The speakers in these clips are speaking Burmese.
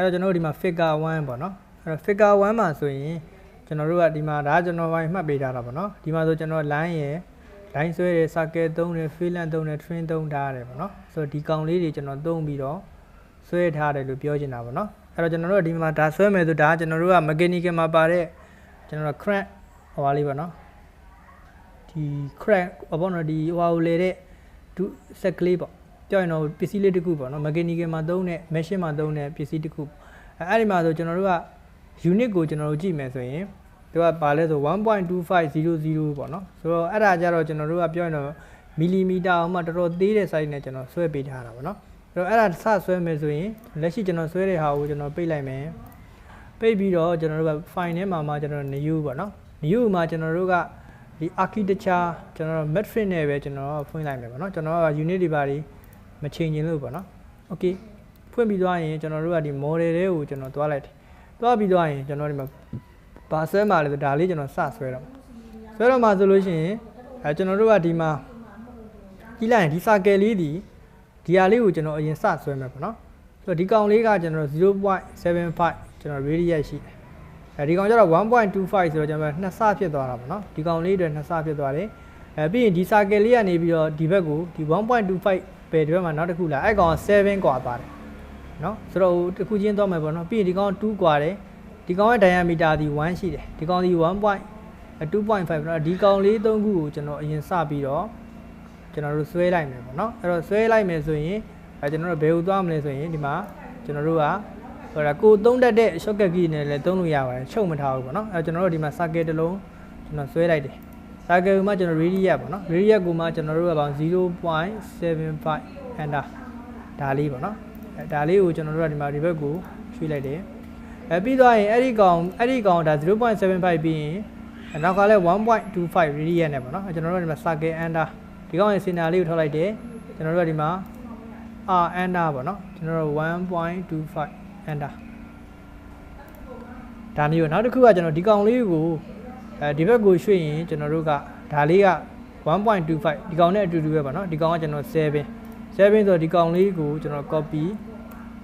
အဲ့တော့ကျွန်တော်တို့ဒီမှာ figure 1ပေါ့နော်အဲ့တော့ figure 1မှာဆိုရင်ကျွန်တော်တို့ကဒီမှာဒါကျွန်တော်ပိုင်းမှတ်ပေးထားတာပေါ့နော်ဒီမှာဆိုကျွန်တော် line ရယ် line ဆွဲတယ် circle သုံးတယ် fillet သုံးတယ် trim သုံးထားတယ်ပေါ့နော်ဆိုတော့ဒီကောင်လေးတွေကျွန်တော်သုံးပြီးတော့ဆွဲထားတယ်လို့ပြောချင်တာပေါ့နော်အဲ့တော့ကျွန်တော်တို့ဒီမှာဒါဆွဲမယ်ဆိုဒါကျွန်တော်တို့က mechanical မှာပါတဲ့ကျွန်တော်တို့ crank ဟိုပါလေးပေါ့နော်ဒီ crank ပေါ့နော်ဒီဟိုလေတဲ့ဒုဆက်ကလေးပေါ့ပြောရင်တော့ပစ္စည်းလေးတစ်ခုပေါ့နော် mechanical မှာသုံးတဲ့ machine မှာသုံးတဲ့ပစ္စည်းတစ်ခုအဲ့ဒီမှာဆိုကျွန်တော်တို့က unit ကိုကျွန်တော်တို့ကြည့်မယ်ဆိုရင်သူကပါလဲဆို 1.2500 ပေါ့နော်ဆိုတော့အဲ့ဒါကြတော့ကျွန်တော်တို့ကပြောရင်တော့မီလီမီတာအောင်မှတော်တော်သေးတဲ့ size နဲ့ကျွန်တော်ဆွဲပေးထားတာပေါ့နော်အဲ့တော့အဲ့ဒါစဆွဲမယ်ဆိုရင်လက်ရှိကျွန်တော်ဆွဲတဲ့ဟာကိုကျွန်တော်ပိတ်လိုက်မယ်ပိတ်ပြီးတော့ကျွန်တော်တို့က file ထဲမှာကျွန်တော် new ပေါ့နော် new မှာကျွန်တော်တို့ကဒီ architecture ကျွန်တော် metric နဲ့ပဲကျွန်တော်ဖွင့်လိုက်မယ်ပေါ့နော်ကျွန်တော်က unit တွေပါမချိန်ရင်လို့ပေါ့နော် okay ဖွင့်ပြီးသွားရင်ကျွန်တော်တို့ကဒီ model တွေကိုကျွန်တော်တွားလိုက်တယ်တွားပြီးသွားရင်ကျွန်တော်ဒီမှာဘာဆွဲမှာလဲဆိုဒါလေးကျွန်တော်စဆွဲတော့ဆွဲတော့မှာဆိုလို့ရှိရင်ကျွန်တော်တို့ကဒီမှာကြည့်လိုက်ရင်ဒီ circle လေးဒီဟာလေးကိုကျွန်တော်အရင်စဆွဲမယ်ပေါ့နော်ဆိုတော့ဒီကောင်လေးကကျွန်တော် 0.75 ကျွန်တော် radius ရှိတယ်ဒီကောင်ကျတော့ 1.25 ဆိုတော့ကျွန်တော်နှစ်ဆဖြစ်သွားတာပေါ့နော်ဒီကောင်လေးတွေနှစ်ဆဖြစ်သွားတယ်ပြီးရင်ဒီ circle လေးကနေပြီးတော့ဒီဘက်ကိုဒီ 1.25 ပဲဒီဘက်မှာနောက်တစ်ခုလာအဲ့ကောင်7กว่าပါတယ်နော်ဆိုတော့တစ်ခုချင်းသွားမယ်ပေါ့နော်ပြီးရင်ဒီကောင်2กว่าတယ်ဒီကောင်ရဲ့ diameter ဒီ1ရှိတယ်ဒီကောင်ဒီ 1.2.5 เนาะဒီကောင်လေး3ခုကိုကျွန်တော်အရင်စပြီးတော့ကျွန်တော်တို့ဆွဲလိုက်မယ်ပေါ့เนาะအဲ့တော့ဆွဲလိုက်မယ်ဆိုရင်ကျွန်တော်တို့ဘယ်ကိုသွားမလဲဆိုရင်ဒီမှာကျွန်တော်တို့ကဟိုဒါကိုသုံးတတ်တဲ့ shortcut key နဲ့လည်းသုံးလို့ရပါတယ်ချုပ်မထားဘူးပေါ့เนาะအဲ့ကျွန်တော်တို့ဒီမှာ circle တစ်လုံးကျွန်တော်ဆွဲလိုက်တယ် circle ကိုမှကျွန်တော် radius ပေါ့เนาะ radius ကိုမှကျွန်တော်တို့ကပေါင်း 0.75 enter ဒါလေးပေါ့เนาะဒါလေးကိုကျွန်တော်တို့ကဒီမှာဒီဘက်ကိုရွှေ့လိုက်တယ်ပြီးသွားရင်အဲ့ဒီကောင်ဒါ 0.75 ပြီးရင်နောက်ကလည်း 1.25 radius နဲ့ပေါ့နော်ကျွန်တော်တို့ဒီမှာ circle enter ဒီကောင်ရဲ့ center လေးကိုထောက်လိုက်တယ်ကျွန်တော်တို့ကဒီမှာ r enter ပေါ့နော်ကျွန်တော်တို့ 1.25 enter ဒါမျိုးနောက်တစ်ခုကကျွန်တော်ဒီကောင်လေးကိုဒီဘက်ကိုရွှေ့ရင်ကျွန်တော်တို့ကဒါလေးက 1.25 ဒီကောင်နဲ့အတူတူပဲပေါ့နော်ဒီကောင်ကကျွန်တော်7ဆိုတော့ဒီကောင်လေးကိုကျွန်တော် copy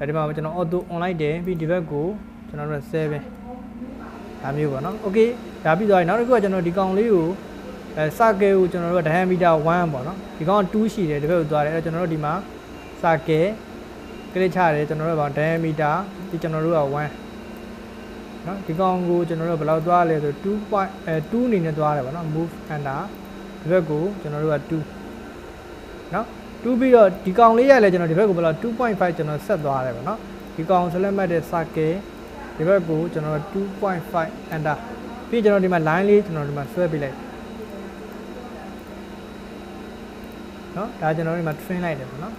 ဒီမှာကျွန်တော် auto on လိုက်တယ်ပြီးဒီဘက်ကိုကျွန်တော်တို့7ဒါမျိုးပေါ့နော်โอเคဒါပြီးသွားရင်နောက်တစ်ခုကကျွန်တော်ဒီကောင်လေးကိုcircle ကိုကျွန်တော်တို့ diameter 1ပေါ့နော်ဒီကောင်2ရှိတယ်ဒီဘက်ကိုသွားတယ်အဲ့တော့ကျွန်တော်တို့ဒီမှာ circle ကလစ်ချတယ်ကျွန်တော်တို့က diameter ဒီကျွန်တော်တို့က1နော်ဒီကောင်ကိုကျွန်တော်တို့ဘယ်လောက်သွားလဲဆို2အနေနဲ့သွားတယ်ပေါ့နော် move enter ဒီဘက်ကိုကျွန်တော်တို့က2နော်2ပြီးတော့ဒီကောင်လေးရလဲကျွန်တော်ဒီဘက်ကိုဘယ်လောက် 2.5 ကျွန်တော်ဆက်သွားတယ်ပေါ့နော်ဒီကောင်ဆက်လက်မှတ်တဲ့ circle ဒီဘက်ကိုကျွန်တော် 2.5 enter ပြီးကျွန်တော်ဒီမှာ line လေးကျွန်တော်ဒီမှာဆွဲပေးလိုက်နော်ဒါကျွန်တော်ဒီမှာ train လိုက်တယ်ပေါ့နော်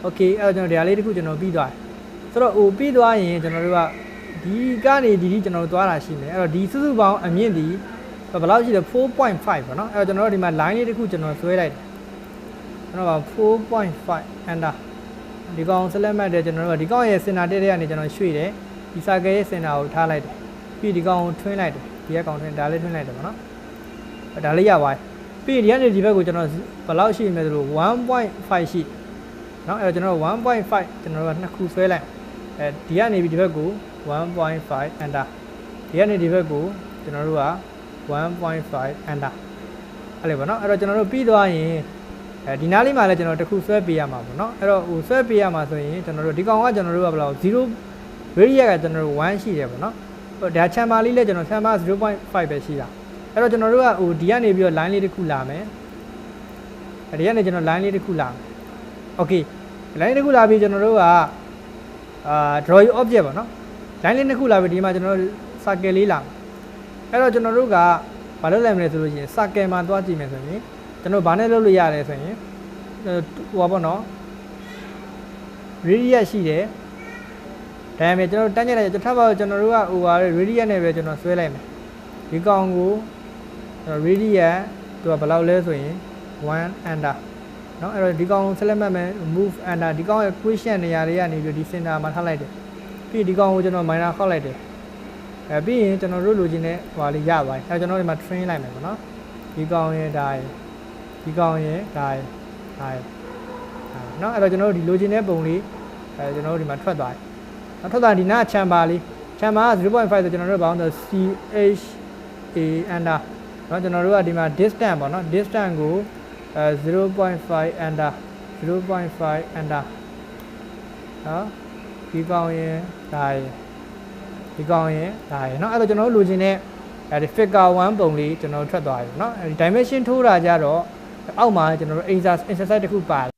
okay အဲ့တော့ကျွန်တော်ဒီဟာလေးတစ်ခုကျွန်တော်ပြီးသွားတယ်ဆိုတော့ပြီးသွားရင်ကျွန်တော်တို့ကဒီကနေဒီကျွန်တော်တို့သွားတာရှိမယ်အဲ့တော့ဒီစုစုပေါင်းအမြင့်ဒီဘယ်လောက်ရှိလဲ 4.5 ပေါ့နော်အဲ့တော့ကျွန်တော်တို့ဒီမှာ line လေးတစ်ခုကျွန်တော်ဆွဲလိုက်တယ်ကျွန်တော်က 4.5 enter ဒီကောင်ဆက်လက်မှတ်တယ်ကျွန်တော်တို့ကဒီကောင်ရဲ့ center တဲ့ကနေကျွန်တော်ရွှေ့တယ်ဒီ circle ရဲ့ center ကိုထားလိုက်တယ်ပြီးဒီကောင်ကိုထွင်းလိုက်တယ်ဒီကကောင်ထွင်းဒါလေးထွင်းလိုက်တယ်ပေါ့နော်ဒါလေးရပါတယ်ပြီးဒီကနေဒီဘက်ကိုကျွန်တော်ဘယ်လောက်ရှိမလဲဆိုလို့ 1.5 ရှိเนาะအဲ့တော့ကျွန်တော်တို့ 1.5 ကျွန်တော်တို့ကနှစ်ခုဆွဲလိုက်ဒီကနေဒီဘက်ကို1.5 enter ဒီကနေဒီဘက်ကိုကျွန်တော်တို့က1.5 enter အဲ့လေပေါ့နော်အဲ့တော့ကျွန်တော်တို့ပြီးသွားရင်ဒီနားလေးမှာလည်းကျွန်တော်တစ်ခုဆွဲပေးရမှာပေါ့နော်အဲ့တော့ဆွဲပေးရမှာဆိုရင်ကျွန်တော်တို့ဒီကောင်ကကျွန်တော်တို့ကဘယ်လောက်0 radius ကကျွန်တော်တို့1ရှိတယ်ပေါ့နော်ဒါ chamber လေးလည်းကျွန်တော် chamber 0.5 ပဲရှိတာအဲ့တော့ကျွန်တော်တို့ကဒီကနေပြီးတော့ line လေးတစ်ခုလာမယ်ဒီကနေကျွန်တော် line လေးတစ်ခုလာမယ် okay line တစ်ခုလာပြီးကျွန်တော်တို့ကdraw object ပေါ့နော် line လေးတစ်ခုလာပြီးဒီမှာကျွန်တော်တို့ circle လေးလာအဲ့တော့ကျွန်တော်တို့ကဘာလုပ်လိုက်မလဲဆိုလို့ရှိရင် circle မှာသွားကြည့်မယ်ဆိုရင်ကျွန်တော်ဘာနဲ့လုပ်လို့ရလဲဆိုရင်ဟိုပါပေါ့နော် radius ရှိတယ်ဒါပေမဲ့ကျွန်တော်တန်းကျက်လိုက်ထပ်ပါကျွန်တော်တို့ကဟိုပါ radius နဲ့ပဲကျွန်တော်ဆွဲလိုက်မယ်ဒီကောင်ကိုကျွန်တော် radius သူကဘယ်လောက်လဲဆိုရင်1 enter เนาะအဲ့တော့ဒီကောင်ကို select မှတ်မယ် move enter ဒီကောင်ရဲ့ question နေရာလေးကနေပြီးဒီ center မှာထားလိုက်တယ်ပြီးဒီကောင်ကိုကျွန်တော် minor ခောက်လိုက်တယ်ပြီးရင်ကျွန်တော်တို့လိုချင်တဲ့ဟိုလေးရပါတယ်အဲကျွန်တော်ဒီမှာ train လိုက်မယ်ပေါ့နော်ဒီကောင်ရဲ့ဒါရဲ့ဒီကောင်ရဲ့ဒါရဲ့เนาะအဲ့တော့ကျွန်တော်တို့ဒီလိုချင်တဲ့ပုံလေးကျွန်တော်တို့ဒီမှာထွက်သွားတယ် ထွက်သွားဒီနာချမ်ပါလေးချမ်ပါက 0.5 ဆိုကျွန်တော်တို့ဘာလို့လဲ CHA under เนาะကျွန်တော်တို့ကဒီမှာ distance ပေါ့เนาะ distance ကို0.5 under 0.5 under เนาะဒီကောင်းရင်ဒါရယ်ဒီကောင်းရင်ဒါရယ်เนาะအဲ့တော့ကျွန်တော်တို့လိုချင်တဲ့အဲဒီ figure 1 ပုံလေးကျွန်တော်တို့ထွက်သွားပြီเนาะအဲဒီ dimension ထိုးတာကြတော့အောက်မှာကျွန်တော်တို့ exercise တစ်ခုပါတယ်